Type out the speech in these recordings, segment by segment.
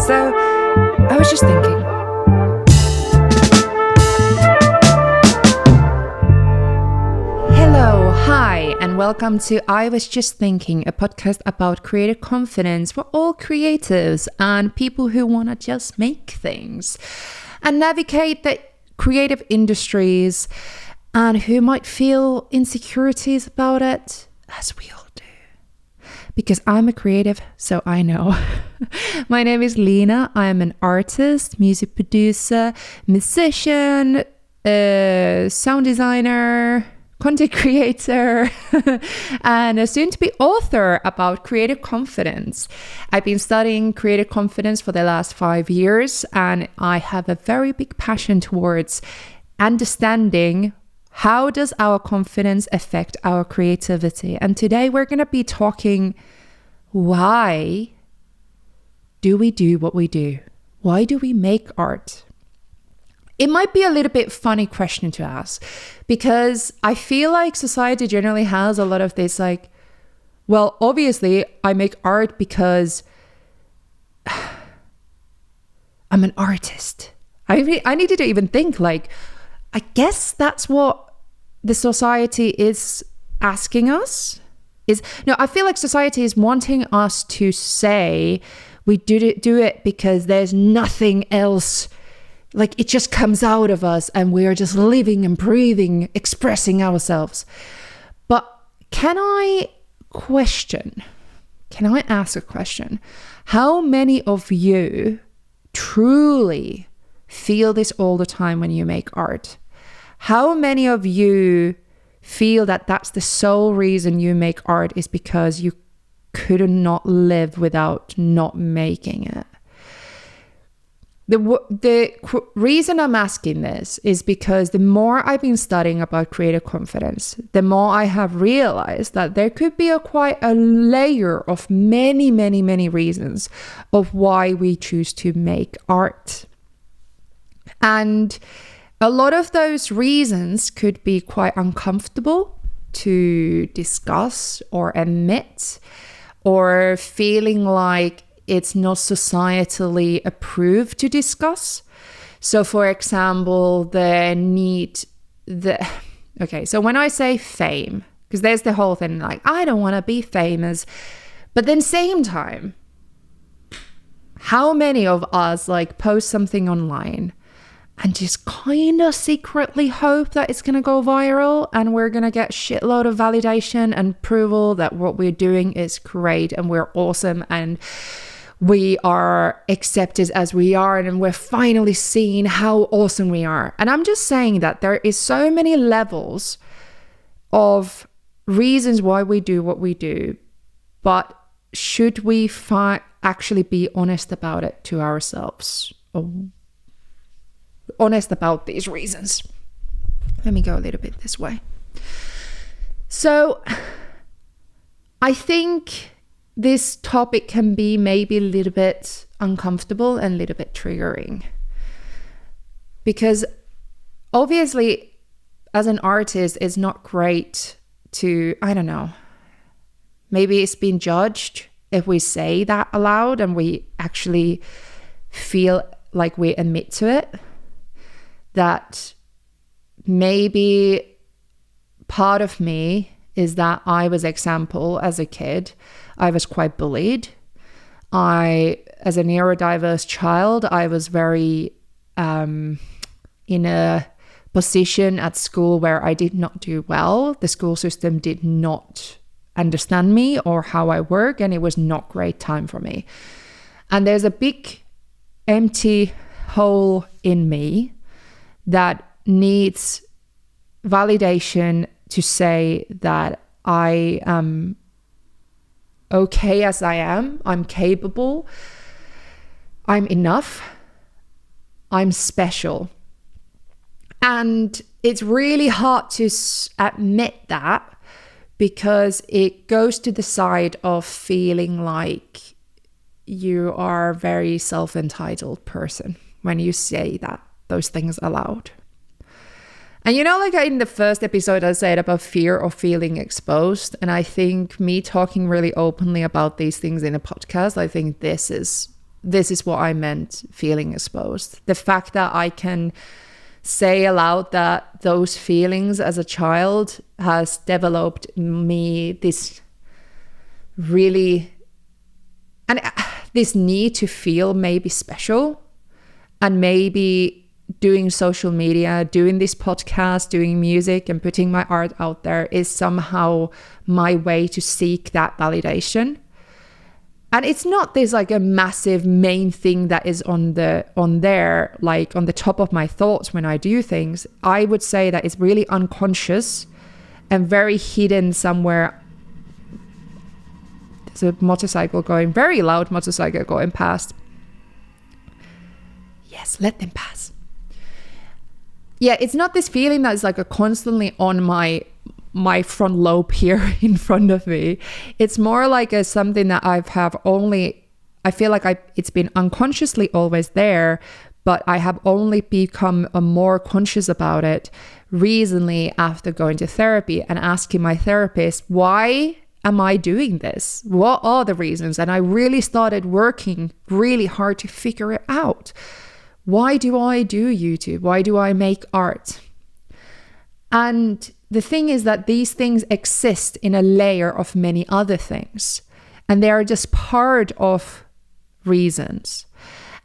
So I was just thinking. Hello, hi, and welcome to I Was Just Thinking, a podcast about creative confidence for all creatives and people who want to just make things and navigate the creative industries and who might feel insecurities about it, as we all do. Because I'm a creative, so I know. My name is Lena. I am an artist, music producer, musician, sound designer, content creator, and a soon-to-be author about creative confidence. I've been studying creative confidence for the last 5 years, and I have a very big passion towards understanding how does our confidence affect our creativity. And today we're going to be talking, why do we do what we do? Why do we make art? It might be a little bit funny question to ask, because I feel like society generally has a lot of this like, well, obviously I make art because I'm an artist. I needed to even think like, I guess that's what the society is asking us. I feel like society is wanting us to say we do it because there's nothing else. Like it just comes out of us and we're just living and breathing, expressing ourselves. But can I ask a question? How many of you truly feel this all the time when you make art? How many of you feel that that's the sole reason you make art is because you could not live without not making it? The reason I'm asking this is because the more I've been studying about creative confidence, the more I have realized that there could be quite a layer of many, many, many reasons of why we choose to make art. And a lot of those reasons could be quite uncomfortable to discuss or admit, or feeling like it's not societally approved to discuss. So for example, so when I say fame, because there's the whole thing like, I don't want to be famous, but then same time, how many of us like post something online and just kind of secretly hope that it's going to go viral and we're going to get shitload of validation and approval that what we're doing is great and we're awesome and we are accepted as we are and we're finally seeing how awesome we are. And I'm just saying that there is so many levels of reasons why we do what we do, but should we actually be honest about it to ourselves? Or honest about these reasons. Let me go a little bit this way. So I think this topic can be maybe a little bit uncomfortable and a little bit triggering, because obviously as an artist it's not great to, I don't know, maybe it's been judged if we say that aloud and we actually feel like we admit to it. That maybe part of me is that I was example as a kid, I was quite bullied. As a neurodiverse child, I was very in a position at school where I did not do well. The school system did not understand me or how I work, and it was not great time for me. And there's a big empty hole in me that needs validation to say that I am okay as I am, I'm capable, I'm enough, I'm special. And it's really hard to admit that, because it goes to the side of feeling like you are a very self-entitled person when you say those things aloud. And like in the first episode, I said about fear of feeling exposed. And I think me talking really openly about these things in a podcast, I think this is this is what I meant feeling exposed. The fact that I can say aloud that those feelings as a child has developed me this really, and this need to feel maybe special, and maybe doing social media, doing this podcast, doing music and putting my art out there is somehow my way to seek that validation. And it's not this like a massive main thing that is on there, like on the top of my thoughts when I do things. I would say that it's really unconscious and very hidden somewhere. There's a motorcycle going, very loud motorcycle going past. Yes, let them pass. Yeah, it's not this feeling that's like a constantly on my front lobe here in front of me. It's more like a something that I feel like it's been unconsciously always there, but I have only become more conscious about it recently after going to therapy and asking my therapist, why am I doing this? What are the reasons? And I really started working really hard to figure it out. Why do I do YouTube? Why do I make art? And the thing is that these things exist in a layer of many other things, and they are just part of reasons.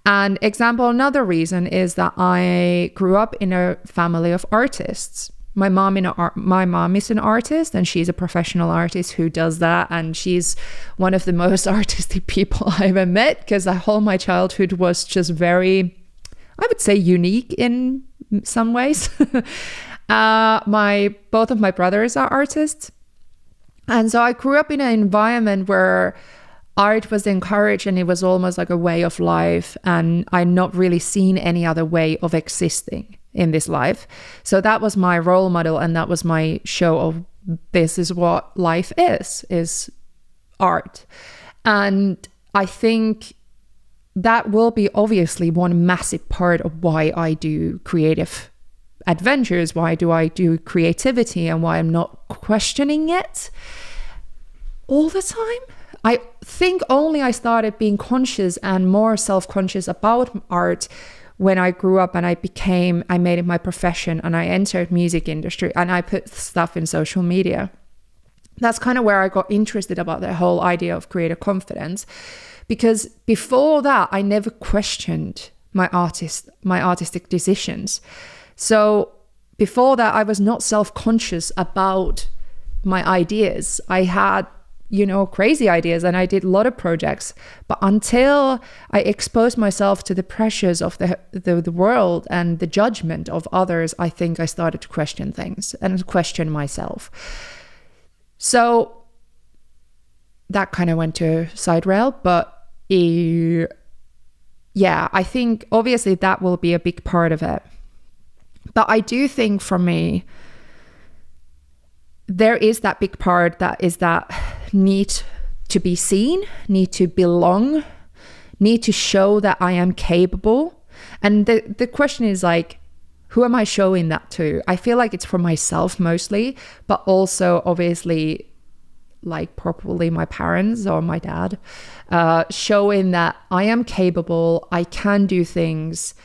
And another reason is that I grew up in a family of artists. My mom is an artist, and she's a professional artist who does that. And she's one of the most artistic people I ever met, because the whole my childhood was just very, I would say, unique in some ways. Both of my brothers are artists. And so I grew up in an environment where art was encouraged, and it was almost like a way of life. And I'd not really seen any other way of existing in this life. So that was my role model, and that was my show of this is what life is art. And I think that will be obviously one massive part of why I do creative adventures, why do I do creativity, and why I'm not questioning it all the time. I think only I started being conscious and more self-conscious about art when I grew up and I made it my profession, and I entered music industry, and I put stuff in social media. That's kind of where I got interested about the whole idea of creative confidence, because before that I never questioned my artistic decisions. So before that, I was not self-conscious about my ideas. I had, crazy ideas, and I did a lot of projects. But until I exposed myself to the pressures of the world and the judgment of others, I think I started to question things and question myself. So that kind of went to side rail, but yeah, I think obviously that will be a big part of it. But I do think for me, there is that big part that is that need to be seen, need to belong, need to show that I am capable. And the question is like, who am I showing that to? I feel like it's for myself mostly, but also obviously like probably my parents or my dad, showing that I am capable, I can do things.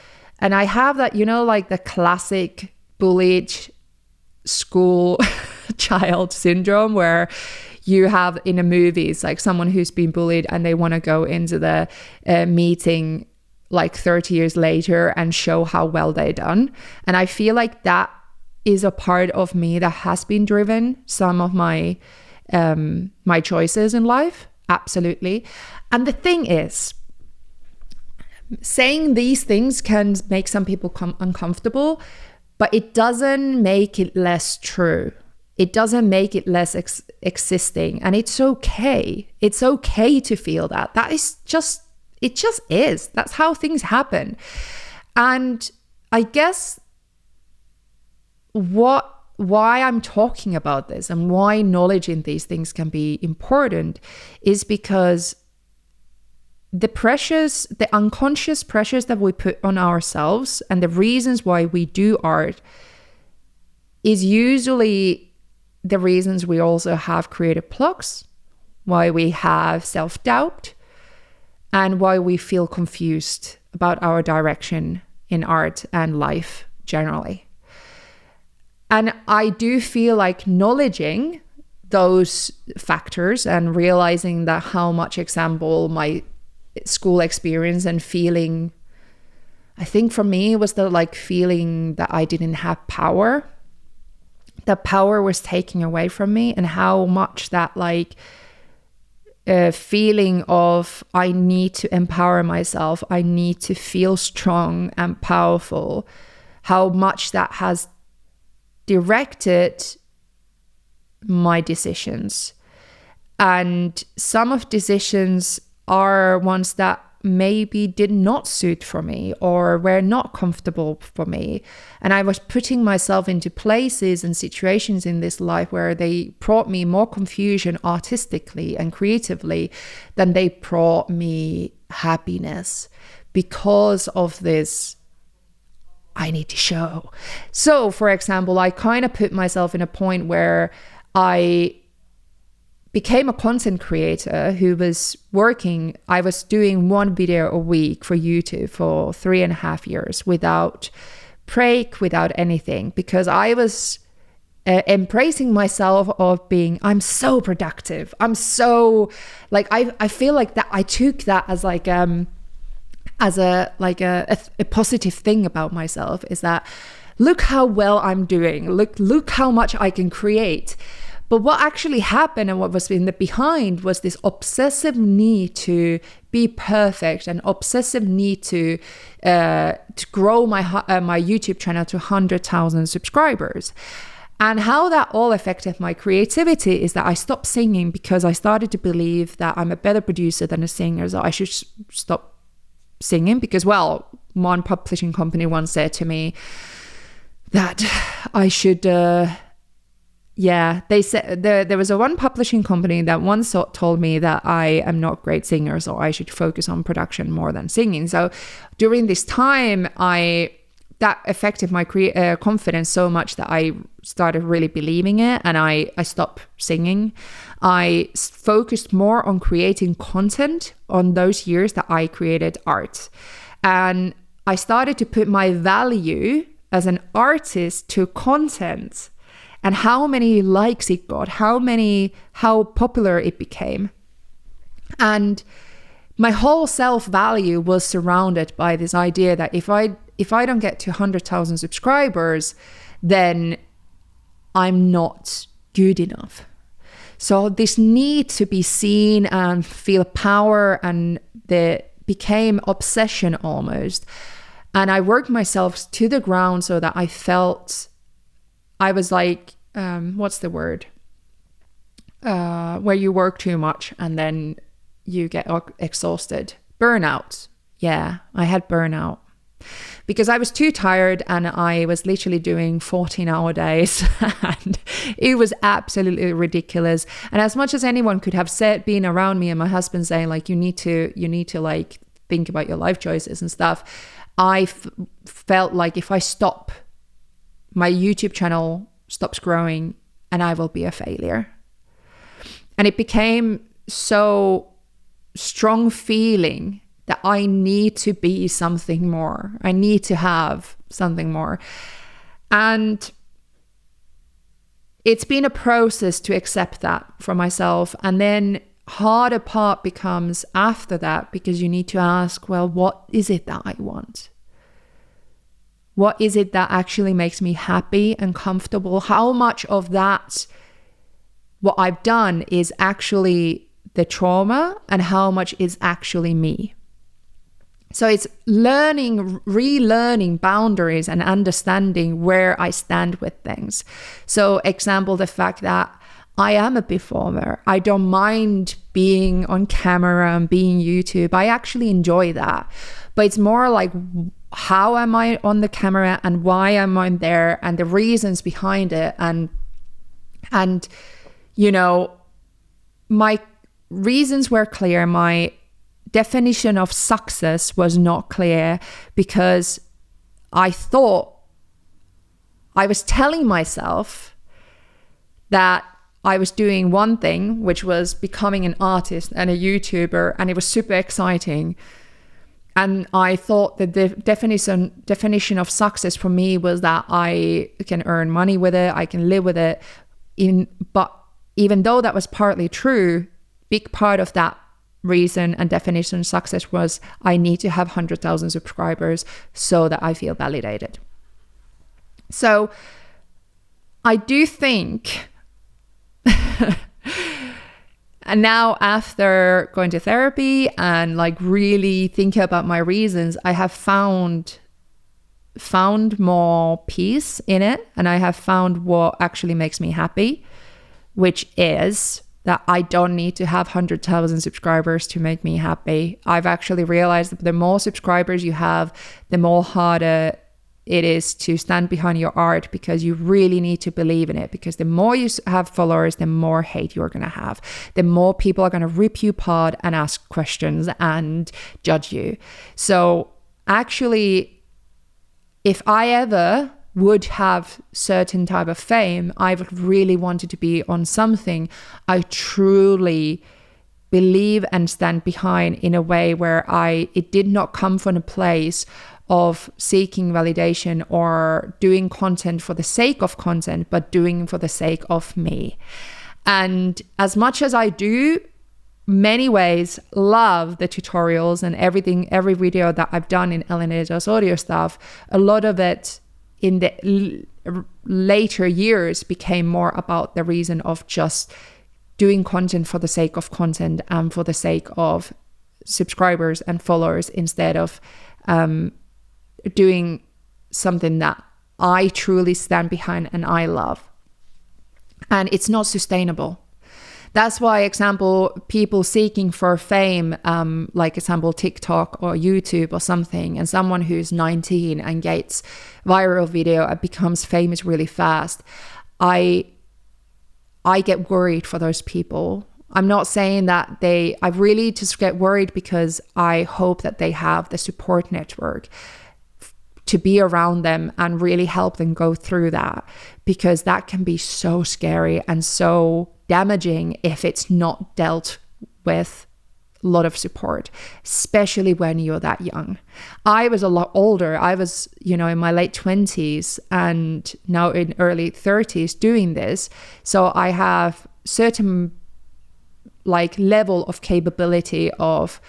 And I have that, like the classic bullied school child syndrome, where you have in a movie, it's like someone who's been bullied and they want to go into the meeting like 30 years later and show how well they done. And I feel like that is a part of me that has been driven some of my choices in life. Absolutely. And the thing is, saying these things can make some people uncomfortable, but it doesn't make it less true. It doesn't make it less existing. And it's okay. It's okay to feel that. It just is. That's how things happen. And I guess why I'm talking about this and why knowledge in these things can be important is because the unconscious pressures that we put on ourselves and the reasons why we do art is usually the reasons we also have creative blocks, why we have self-doubt, and why we feel confused about our direction in art and life generally. And I do feel like acknowledging those factors and realizing that how much example my school experience and feeling, I think for me it was the like feeling that I didn't have power, that power was taken away from me, and how much that like feeling of I need to empower myself, I need to feel strong and powerful, how much that has directed my decisions. And some of decisions are ones that maybe did not suit for me or were not comfortable for me. And I was putting myself into places and situations in this life where they brought me more confusion artistically and creatively than they brought me happiness, because of this I need to show. So, for example, I kind of put myself in a point where I became a content creator who was working. I was doing one video a week for YouTube for 3.5 years without break, without anything, because I was embracing myself of being, I'm so productive. I'm so like, I feel like that I took that as like, as a positive thing about myself, is that look how well I'm doing, look how much I can create. But what actually happened and what was in the behind was this obsessive need to be perfect, and obsessive need to grow my YouTube channel to 100,000 subscribers. And how that all affected my creativity is that I stopped singing because I started to believe that I'm a better producer than a singer, so I should stop singing. Because, well, one publishing company once said to me that I should they said there was one publishing company that once told me that I am not a great singer, so I should focus on production more than singing. So during this time, that affected my confidence so much that I started really believing it, and I stopped singing. I focused more on creating content on those years that I created art. And I started to put my value as an artist to content and how many likes it got, how popular it became. And my whole self-value was surrounded by this idea that if I don't get to 100,000 subscribers, then I'm not good enough. So this need to be seen and feel power, and became obsession almost. And I worked myself to the ground so that I felt I was like, what's the word? Where you work too much and then you get exhausted. Burnout. Yeah, I had burnout. Because I was too tired, and I was literally doing 14-hour days, and it was absolutely ridiculous. And as much as anyone could have been around me and my husband saying like, you need to like think about your life choices and stuff, I felt like if I stop, my YouTube channel stops growing and I will be a failure. And it became so strong feeling that I need to be something more. I need to have something more. And it's been a process to accept that for myself. And then harder part becomes after that, because you need to ask, well, what is it that I want? What is it that actually makes me happy and comfortable? How much of that, what I've done, is actually the trauma, and how much is actually me? So it's relearning boundaries and understanding where I stand with things. So example, the fact that I am a performer. I don't mind being on camera and being YouTube. I actually enjoy that. But it's more like, how am I on the camera and why am I there and the reasons behind it. And you know, my reasons were clear. My definition of success was not clear, because I thought I was telling myself that I was doing one thing, which was becoming an artist and a YouTuber, and it was super exciting. And I thought that the definition of success for me was that I can earn money with it, I can live with it. But even though that was partly true, big part of that reason and definition of success was I need to have 100,000 subscribers so that I feel validated. So I do think, and now after going to therapy and like really thinking about my reasons, I have found more peace in it, and I have found what actually makes me happy, which is that I don't need to have 100,000 subscribers to make me happy. I've actually realized that the more subscribers you have, the more harder it is to stand behind your art, because you really need to believe in it. Because the more you have followers, the more hate you're going to have. The more people are going to rip you apart and ask questions and judge you. So actually, if I ever would have certain type of fame, I would really want it to be on something I truly believe and stand behind in a way where it did not come from a place of seeking validation or doing content for the sake of content, but doing for the sake of me. And as much as I do many ways love the tutorials and every video that I've done in Elena Does Audio stuff, a lot of it in the later years became more about the reason of just doing content for the sake of content and for the sake of subscribers and followers, instead of doing something that I truly stand behind and I love. And it's not sustainable. That's why, example, people seeking for fame, like example TikTok or YouTube or something, and someone who's 19 and gets viral video and becomes famous really fast, I get worried for those people. I'm not saying that I really just get worried because I hope that they have the support network to be around them and really help them go through that, because that can be so scary and so damaging if it's not dealt with a lot of support, especially when you're that young. I was a lot older. I was, in my late 20s and now in early 30s doing this. So I have certain level of capability of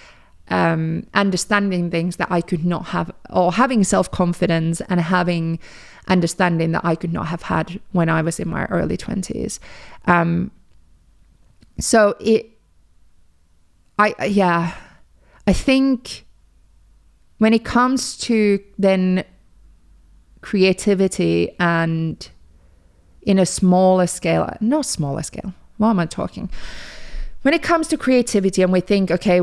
understanding things that I could not have, or having self-confidence and having understanding that I could not have had when I was in my early 20s. So I think when it comes to then creativity and in a smaller scale, not smaller scale, what am I talking? When it comes to creativity and we think, okay,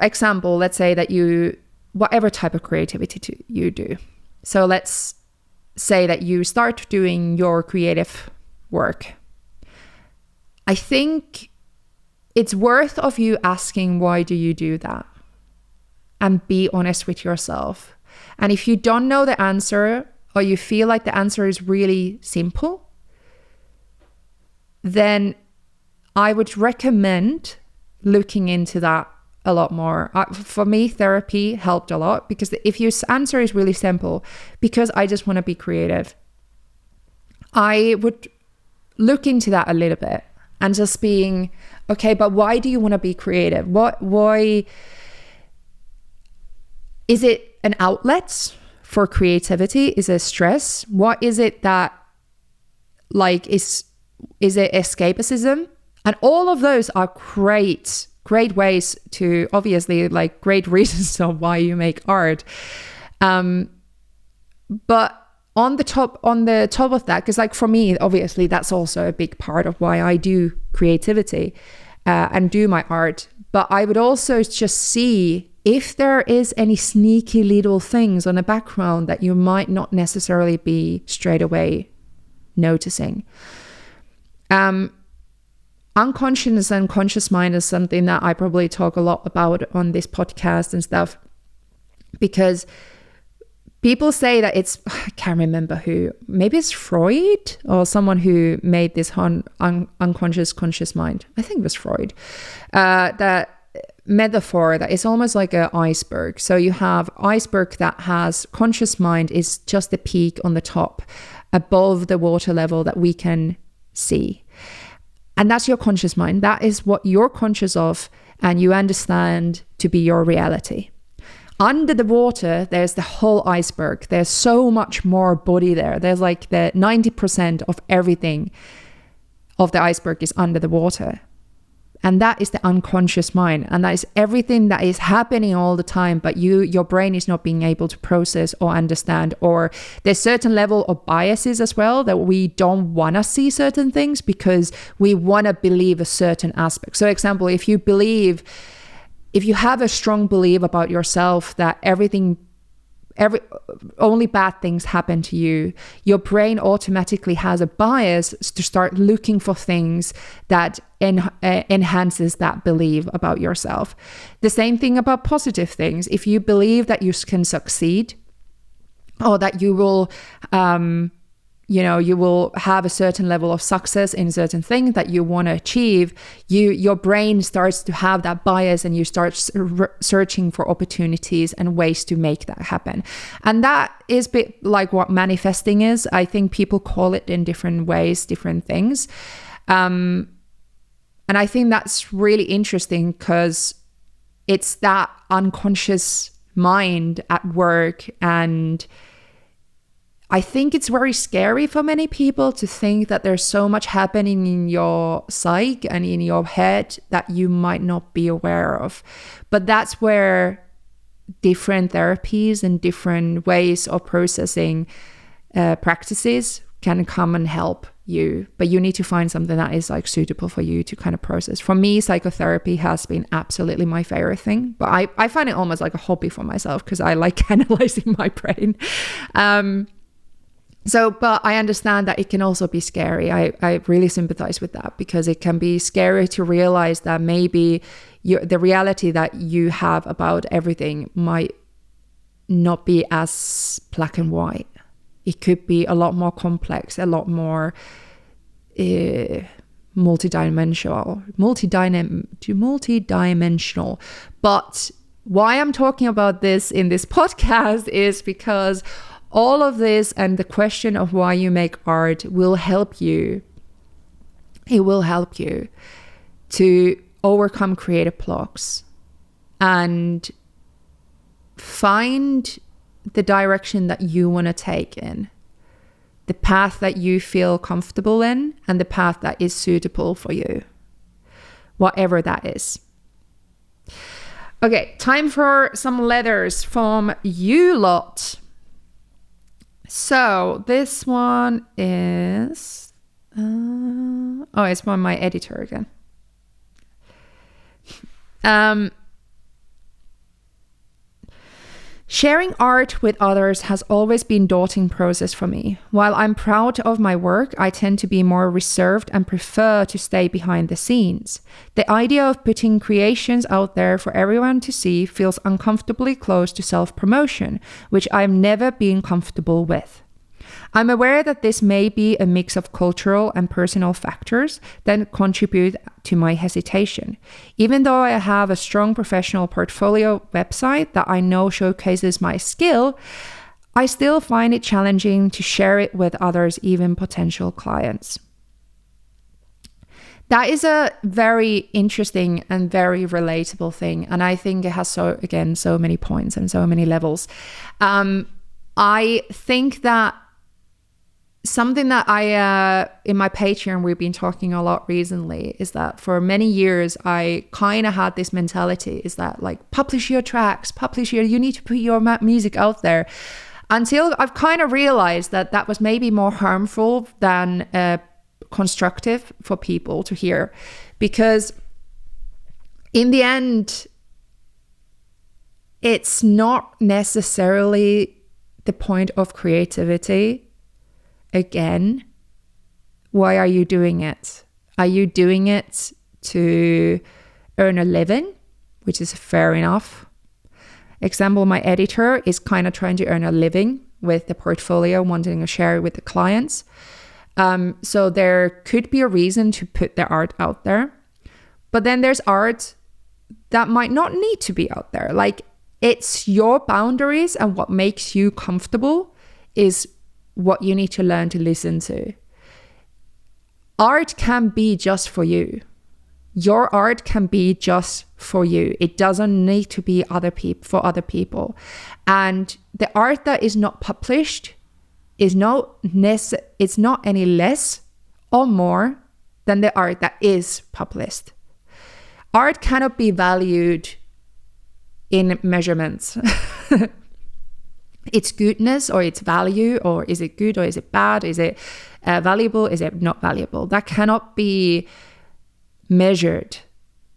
example, let's say that whatever type of creativity you do. So let's say that you start doing your creative work. I think it's worth of you asking, why do you do that? And be honest with yourself. And if you don't know the answer, or you feel like the answer is really simple, then I would recommend looking into that a lot more. For me, therapy helped a lot, because if your answer is really simple, because I just want to be creative, I would look into that a little bit and just being, okay, but why do you want to be creative? Why is it an outlet for creativity? Is it stress? What is it that is it escapism? And all of those are great ways to, obviously, great reasons of why you make art. But on the top of that, because for me, obviously, that's also a big part of why I do creativity and do my art. But I would also just see if there is any sneaky little things on the background that you might not necessarily be straight away noticing. Unconscious and conscious mind is something that I probably talk a lot about on this podcast and stuff, because people say that it's, I can't remember who, maybe it's Freud or someone who made this unconscious conscious mind. I think it was Freud. That metaphor that is almost like an iceberg. So you have iceberg that has conscious mind is just the peak on the top above the water level that we can see. And that's your conscious mind. That is what you're conscious of and you understand to be your reality. Under the water, there's the whole iceberg. There's so much more body there. There's like the 90% of everything of the iceberg is under the water. And that is the unconscious mind. And that is everything that is happening all the time, but your brain is not being able to process or understand. Or there's certain level of biases as well that we don't want to see certain things because we want to believe a certain aspect. So example, if you have a strong belief about yourself that only bad things happen to you, your brain automatically has a bias to start looking for things that enhances that belief about yourself. The same thing about positive things. If you believe that you can succeed or that you will you will have a certain level of success in a certain thing that you want to achieve, your brain starts to have that bias and you start searching for opportunities and ways to make that happen. And that is a bit like what manifesting is. I think people call it in different ways, different things. And I think that's really interesting because it's that unconscious mind at work. And I think it's very scary for many people to think that there's so much happening in your psyche and in your head that you might not be aware of. But that's where different therapies and different ways of processing practices can come and help you. But you need to find something that is like suitable for you to kind of process. For me, psychotherapy has been absolutely my favorite thing. But I find it almost like a hobby for myself because I like analyzing my brain. But I understand that it can also be scary. I really sympathize with that because it can be scary to realize that maybe the reality that you have about everything might not be as black and white. It could be a lot more complex, a lot more multidimensional. But why I'm talking about this in this podcast is because all of this and the question of why you make art will help you. It will help you to overcome creative blocks and find the direction that you want to take in, the path that you feel comfortable in, and the path that is suitable for you, whatever that is. Okay, time for some letters from you lot. So this one is, it's from my editor again. Sharing art with others has always been a daunting process for me. While I'm proud of my work, I tend to be more reserved and prefer to stay behind the scenes. The idea of putting creations out there for everyone to see feels uncomfortably close to self-promotion, which I've never been comfortable with. I'm aware that this may be a mix of cultural and personal factors that contribute to my hesitation. Even though I have a strong professional portfolio website that I know showcases my skill, I still find it challenging to share it with others, even potential clients. That is a very interesting and very relatable thing. And I think it has so many points and so many levels. I think that something that in my Patreon, we've been talking a lot recently is that for many years, I kind of had this mentality is that like, publish your tracks, you need to put your music out there, until I've kind of realized that that was maybe more harmful than constructive for people to hear. Because in the end, it's not necessarily the point of creativity. Again, why are you doing it? Are you doing it to earn a living, which is fair enough? Example, my editor is kind of trying to earn a living with the portfolio, wanting to share it with the clients. So there could be a reason to put their art out there. But then there's art that might not need to be out there. Like, it's your boundaries, and what makes you comfortable is what you need to learn to listen to. Art can be just for you. Your art can be just for you. It doesn't need to be for other people. And the art that is not published is it's not any less or more than the art that is published. Art cannot be valued in measurements. Its goodness or its value, or is it good or is it bad? Is it valuable? Is it not valuable? That cannot be measured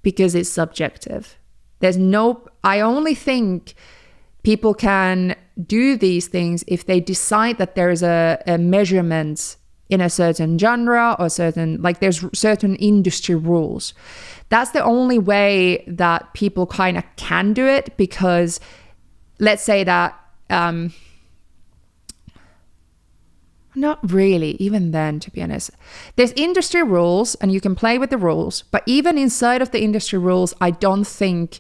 because it's subjective. I only think people can do these things if they decide that there's a measurement in a certain genre or there's certain industry rules. That's the only way that people kind of can do it, because let's say that not really, even then, to be honest. There's industry rules and you can play with the rules, but even inside of the industry rules, I don't think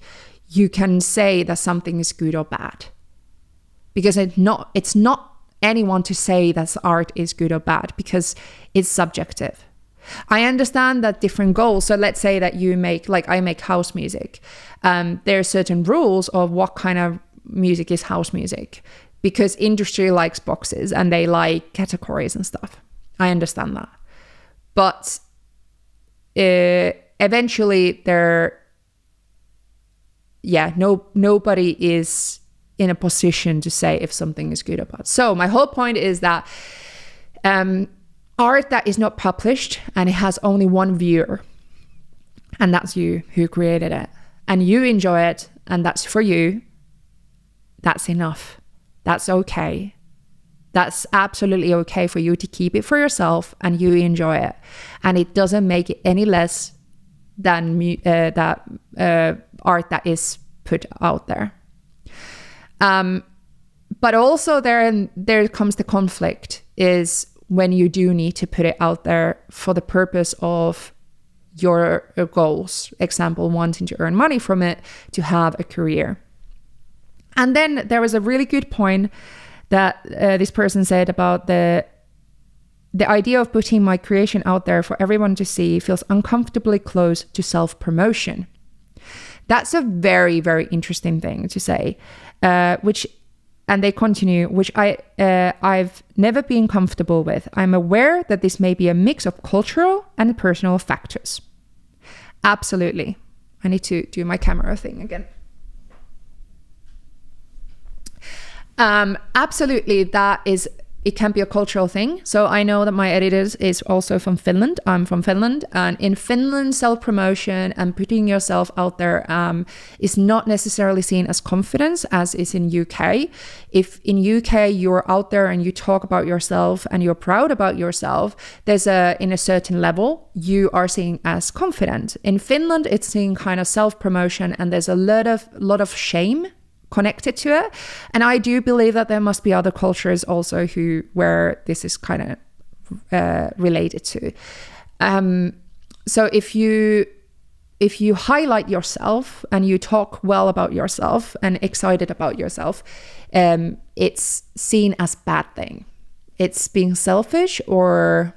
you can say that something is good or bad. Because it's not anyone to say that art is good or bad, because it's subjective. I understand that different goals. So let's say that I make house music. There are certain rules of what kind of music is house music, because industry likes boxes and they like categories and stuff. I understand that. But eventually nobody is in a position to say if something is good or bad. So my whole point is that art that is not published and it has only one viewer, and that's you who created it, and you enjoy it, and that's for you, that's enough. That's okay. That's absolutely okay for you to keep it for yourself and you enjoy it. And it doesn't make it any less than art that is put out there. But also there comes the conflict, is when you do need to put it out there for the purpose of your goals. Example, wanting to earn money from it, to have a career. And then there was a really good point that this person said about the idea of putting my creation out there for everyone to see feels uncomfortably close to self-promotion. That's a very, very interesting thing to say, and they continue, which I've never been comfortable with. I'm aware that this may be a mix of cultural and personal factors. Absolutely. I need to do my camera thing again. Absolutely, it can be a cultural thing. So I know that my editor is also from Finland. I'm from Finland, and in Finland, self-promotion and putting yourself out there is not necessarily seen as confidence as is in UK. If in UK you're out there and you talk about yourself and you're proud about yourself, in a certain level you are seen as confident. In Finland, it's seen kind of self-promotion, and there's a lot of shame connected to it. And I do believe that there must be other cultures also where this is kind of related to. So if you highlight yourself and you talk well about yourself and excited about yourself, it's seen as bad thing. It's being selfish or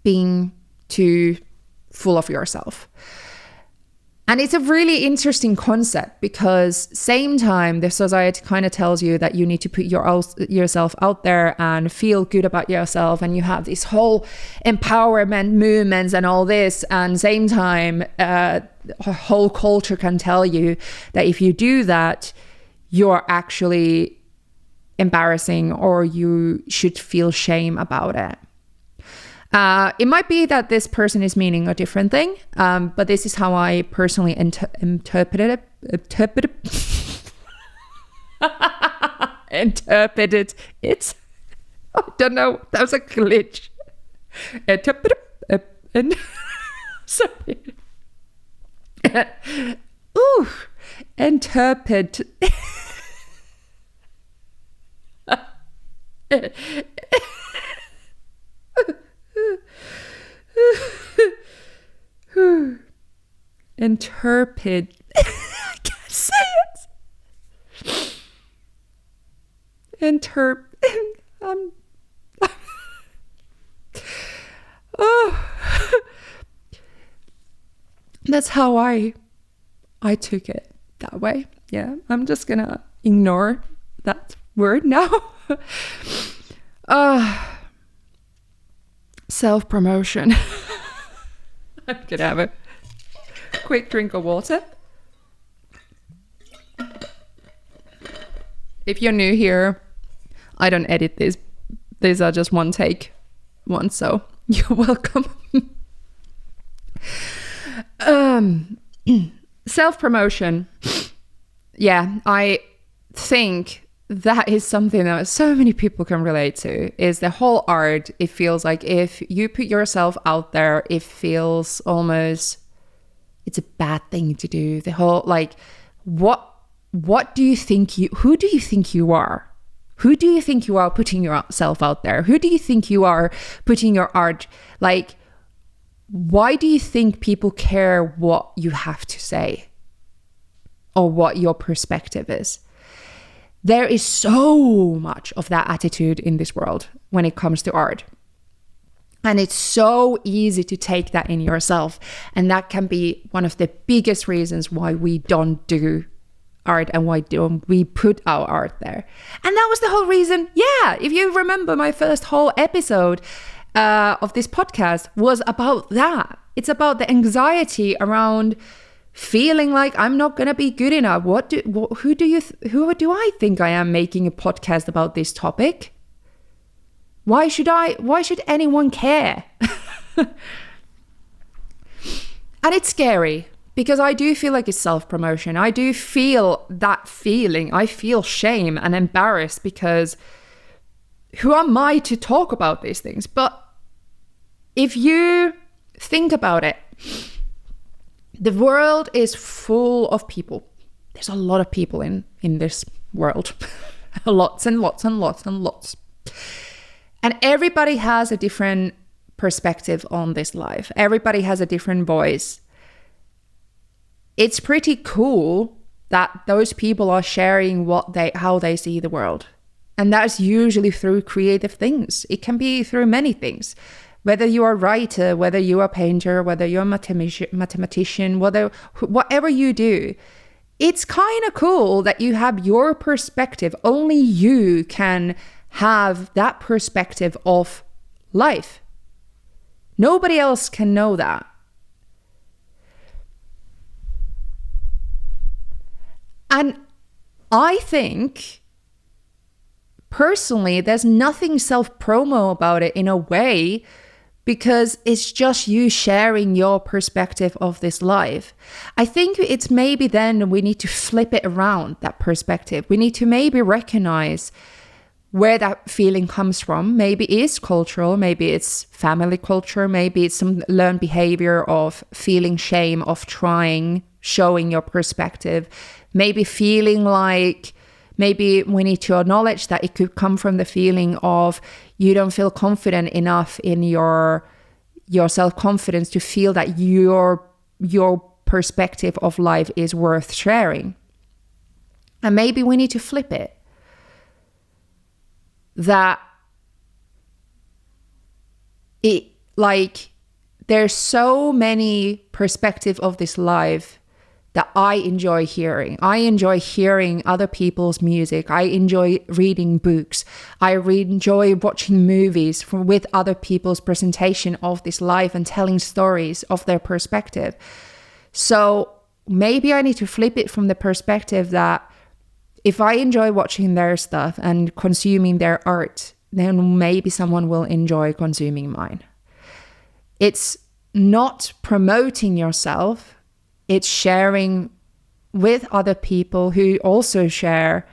being too full of yourself. And it's a really interesting concept, because same time the society kind of tells you that you need to put yourself out there and feel good about yourself, and you have this whole empowerment movements and all this, and same time a whole culture can tell you that if you do that, you're actually embarrassing or you should feel shame about it. It might be that this person is meaning a different thing, but this is how I personally interpreted it. I don't know. That was a glitch. Sorry. interpret interpret I can't say it. Oh, that's how I took it that way. Yeah, I'm just gonna ignore that word now. Self-promotion. I'm gonna have a quick drink of water. If you're new here, I don't edit this. These are just one take ones, so you're welcome. Self-promotion. Yeah, I think that is something that so many people can relate to, is the whole art. It feels like if you put yourself out there, it feels almost, it's a bad thing to do. The whole, like, what do you think who do you think you are? Who do you think you are putting yourself out there? Who do you think you are putting your art, like, why do you think people care what you have to say or what your perspective is? There is so much of that attitude in this world when it comes to art. And it's so easy to take that in yourself. And that can be one of the biggest reasons why we don't do art and why don't we put our art there. And that was the whole reason. Yeah, if you remember, my first whole episode of this podcast was about that. It's about the anxiety around feeling like I'm not gonna be good enough. Who do I think I am making a podcast about this topic? Why should anyone care? And it's scary because I do feel like it's self-promotion. I do feel that feeling. I feel shame and embarrassed because who am I to talk about these things? But if you think about it, the world is full of people. There's a lot of people in this world. Lots and lots and lots and lots. And everybody has a different perspective on this life. Everybody has a different voice. It's pretty cool that those people are sharing how they see the world. And that's usually through creative things. It can be through many things. Whether you are a writer, whether you are a painter, whether you're a mathematician, whatever you do, it's kind of cool that you have your perspective. Only you can have that perspective of life. Nobody else can know that. And I think, personally, there's nothing self-promo about it in a way, because it's just you sharing your perspective of this life. I think it's maybe then we need to flip it around, that perspective. We need to maybe recognize where that feeling comes from. Maybe it's cultural, maybe it's family culture, maybe it's some learned behavior of feeling shame, of showing your perspective, maybe feeling like, maybe we need to acknowledge that it could come from the feeling of you don't feel confident enough in your self-confidence to feel that your perspective of life is worth sharing. And maybe we need to flip it. That there's so many perspectives of this life that I enjoy hearing. I enjoy hearing other people's music. I enjoy reading books. I enjoy watching movies with other people's presentation of this life and telling stories of their perspective. So maybe I need to flip it from the perspective that if I enjoy watching their stuff and consuming their art, then maybe someone will enjoy consuming mine. It's not promoting yourself. It's sharing with other people who also share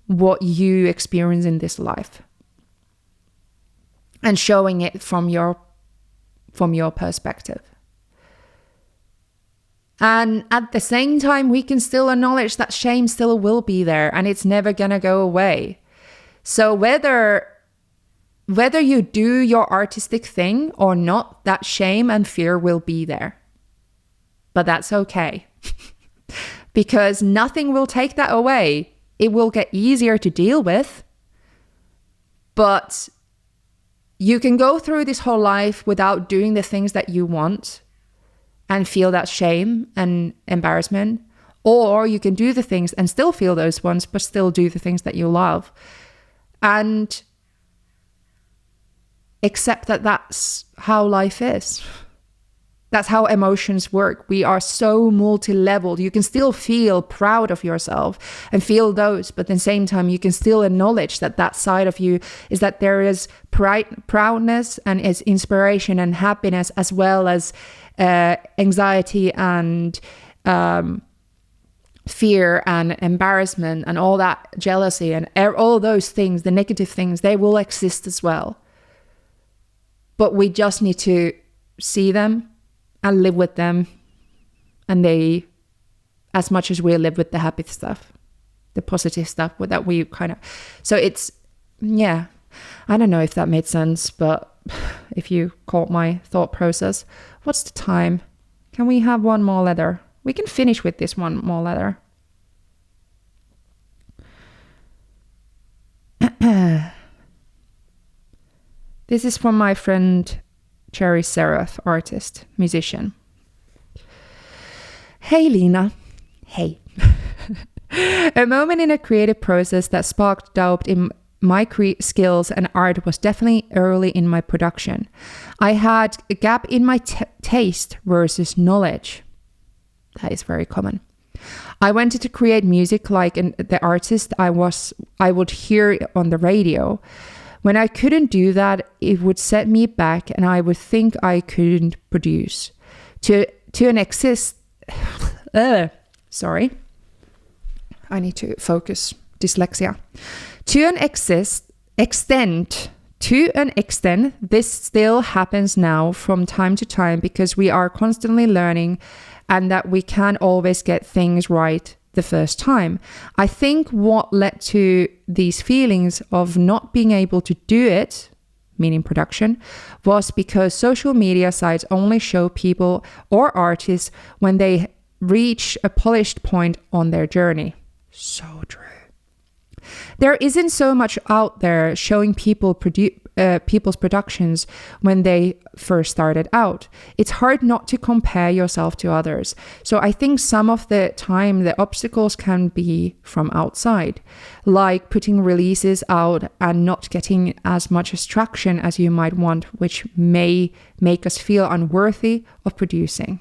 what you experience in this life and showing it from your perspective. And at the same time, we can still acknowledge that shame still will be there and it's never going to go away. So whether you do your artistic thing or not, that shame and fear will be there. But that's okay. Because nothing will take that away. It will get easier to deal with. But you can go through this whole life without doing the things that you want and feel that shame and embarrassment. Or you can do the things and still feel those ones, but still do the things that you love. And accept that that's how life is. That's how emotions work. We are so multi-leveled. You can still feel proud of yourself and feel those, but at the same time, you can still acknowledge that side of you is that there is proudness and is inspiration and happiness, as well as anxiety and fear and embarrassment and all that, jealousy and all those things, the negative things, they will exist as well. But we just need to see them and live with them, and they, as much as we live with the happy stuff, the positive stuff that we kind of, so it's, yeah, I don't know if that made sense, but if you caught my thought process. What's the time? Can we have one more letter? We can finish with this one more letter. This is from my friend Cherry Seraph, artist, musician. Hey Lina. Hey. A moment in a creative process that sparked doubt in my skills and art was definitely early in my production. I had a gap in my taste versus knowledge. That is very common. I wanted to create music like the artist I would hear on the radio. When I couldn't do that, it would set me back and I would think I couldn't produce. Sorry. I need to focus. Dyslexia. To an extent, this still happens now from time to time because we are constantly learning and that we can't always get things right the first time. I think what led to these feelings of not being able to do it, meaning production, was because social media sites only show people or artists when they reach a polished point on their journey. So true. There isn't so much out there showing people's productions when they first started out. It's hard not to compare yourself to others. So I think some of the time the obstacles can be from outside, like putting releases out and not getting as much traction as you might want, which may make us feel unworthy of producing.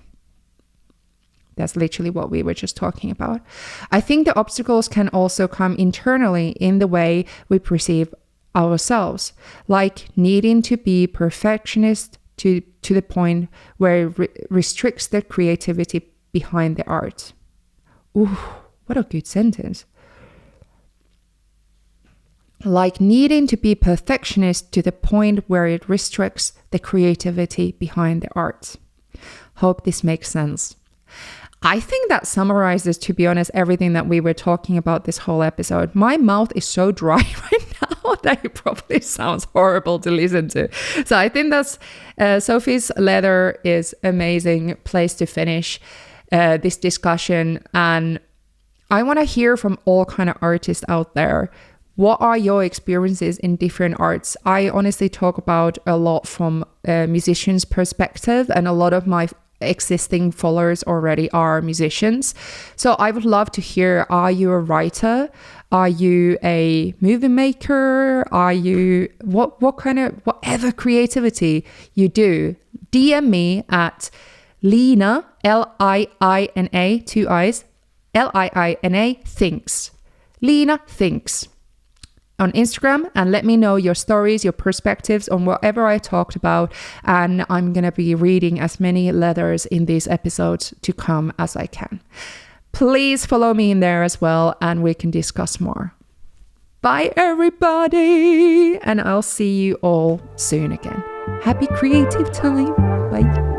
That's literally what we were just talking about. I think the obstacles can also come internally in the way we perceive ourselves, like needing to be perfectionist to the point where it restricts the creativity behind the art. Ooh, what a good sentence. Like needing to be perfectionist to the point where it restricts the creativity behind the art. Hope this makes sense. I think that summarizes, to be honest, everything that we were talking about this whole episode. My mouth is so dry right now that it probably sounds horrible to listen to. So I think that's Sophie's letter is amazing place to finish this discussion. And I want to hear from all kind of artists out there. What are your experiences in different arts? I honestly talk about a lot from a musician's perspective, and a lot of my existing followers already are musicians. So I would love to hear, are you a writer? Are you a movie maker? Are you, what kind of, whatever creativity you do, DM me at Lina, L-I-I-N-A, 2 I's, L-I-I-N-A, thinks. Lina thinks. On Instagram, and let me know your stories, your perspectives on whatever I talked about. And I'm going to be reading as many letters in these episodes to come as I can. Please follow me in there as well, and we can discuss more. Bye, everybody. And I'll see you all soon again. Happy creative time. Bye.